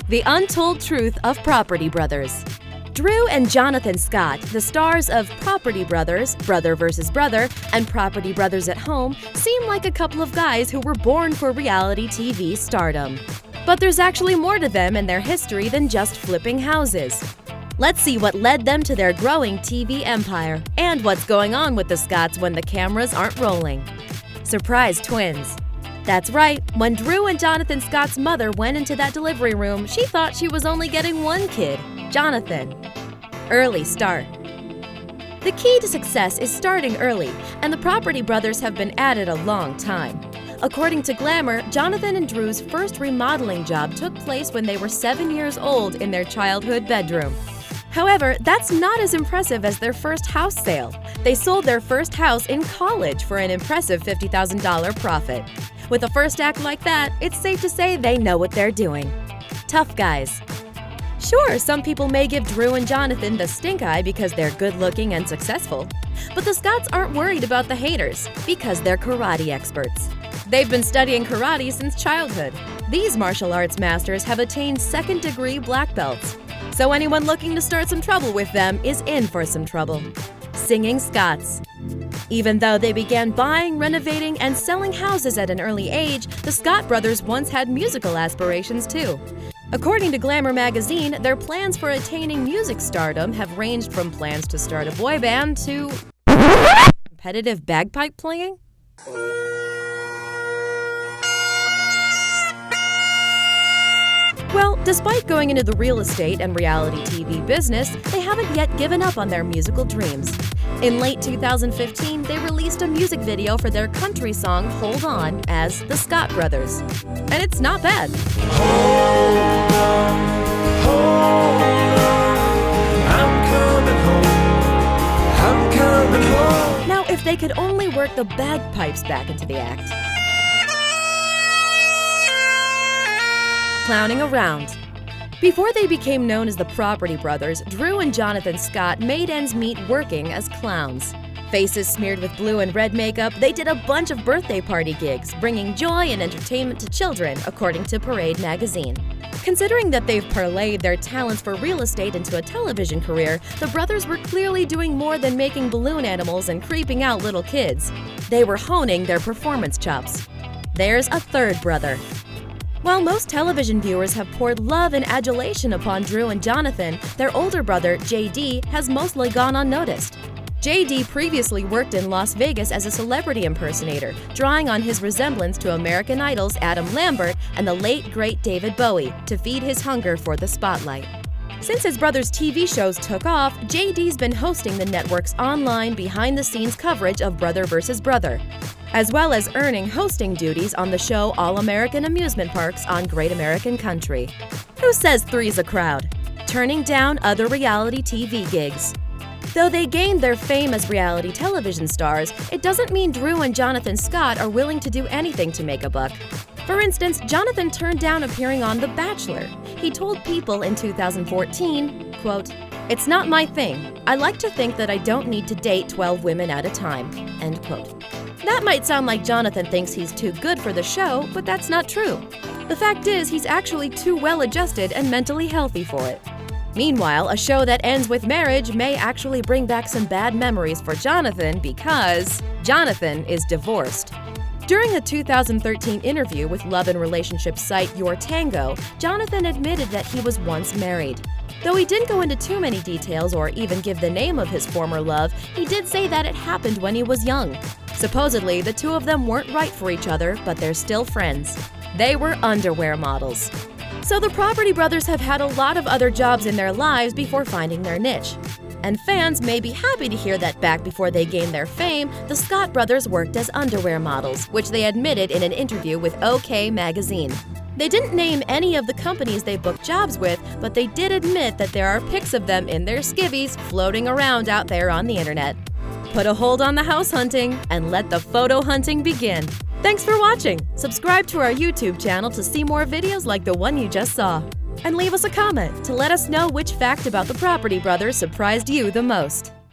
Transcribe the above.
The Untold Truth of Property Brothers. Drew and Jonathan Scott, the stars of Property Brothers, Brother vs. Brother, and Property Brothers at Home, seem like a couple of guys who were born for reality TV stardom. But there's actually more to them and their history than just flipping houses. Let's see what led them to their growing TV empire, and what's going on with the Scotts when the cameras aren't rolling. Surprise twins. That's right, when Drew and Jonathan Scott's mother went into that delivery room, she thought she was only getting one kid, Jonathan. Early start. The key to success is starting early, and the Property Brothers have been at it a long time. According to Glamour, Jonathan and Drew's first remodeling job took place when they were 7 years old in their childhood bedroom. However, that's not as impressive as their first house sale. They sold their first house in college for an impressive $50,000 profit. With a first act like that, it's safe to say they know what they're doing. Tough guys. Sure, some people may give Drew and Jonathan the stink eye because they're good-looking and successful. But the Scotts aren't worried about the haters because they're karate experts. They've been studying karate since childhood. These martial arts masters have attained second-degree black belts. So anyone looking to start some trouble with them is in for some trouble. Singing Scotts. Even though they began buying, renovating, and selling houses at an early age, the Scott brothers once had musical aspirations too. According to Glamour magazine, their plans for attaining music stardom have ranged from plans to start a boy band to competitive bagpipe playing. Well, despite going into the real estate and reality TV business, they haven't yet given up on their musical dreams. In late 2015, they released a music video for their country song Hold On as the Scott Brothers. And it's not bad. Hold on, I'm coming home. Now, if they could only work the bagpipes back into the act. Clowning around. Before they became known as the Property Brothers, Drew and Jonathan Scott made ends meet working as clowns. Faces smeared with blue and red makeup, they did a bunch of birthday party gigs, bringing joy and entertainment to children, according to Parade magazine. Considering that they've parlayed their talents for real estate into a television career, the brothers were clearly doing more than making balloon animals and creeping out little kids. They were honing their performance chops. There's a third brother. While most television viewers have poured love and adulation upon Drew and Jonathan, their older brother, JD, has mostly gone unnoticed. JD previously worked in Las Vegas as a celebrity impersonator, drawing on his resemblance to American Idol's Adam Lambert and the late, great David Bowie to feed his hunger for the spotlight. Since his brother's TV shows took off, JD's been hosting the network's online, behind-the-scenes coverage of Brother vs. Brother, as well as earning hosting duties on the show All-American Amusement Parks on Great American Country. Who says three's a crowd? Turning down other reality TV gigs. Though they gained their fame as reality television stars, it doesn't mean Drew and Jonathan Scott are willing to do anything to make a buck. For instance, Jonathan turned down appearing on The Bachelor. He told People in 2014, quote, "It's not my thing. I like to think that I don't need to date 12 women at a time," end quote. That might sound like Jonathan thinks he's too good for the show, but that's not true. The fact is, he's actually too well-adjusted and mentally healthy for it. Meanwhile, a show that ends with marriage may actually bring back some bad memories for Jonathan because Jonathan is divorced. During a 2013 interview with love and relationship site Your Tango, Jonathan admitted that he was once married. Though he didn't go into too many details or even give the name of his former love, he did say that it happened when he was young. Supposedly, the two of them weren't right for each other, but they're still friends. They were underwear models. So the Property Brothers have had a lot of other jobs in their lives before finding their niche. And fans may be happy to hear that back before they gained their fame, the Scott brothers worked as underwear models, which they admitted in an interview with OK magazine. They didn't name any of the companies they booked jobs with, but they did admit that there are pics of them in their skivvies floating around out there on the internet. Put a hold on the house hunting and let the photo hunting begin. Thanks for watching! Subscribe to our YouTube channel to see more videos like the one you just saw. And leave us a comment to let us know which fact about the Property Brothers surprised you the most.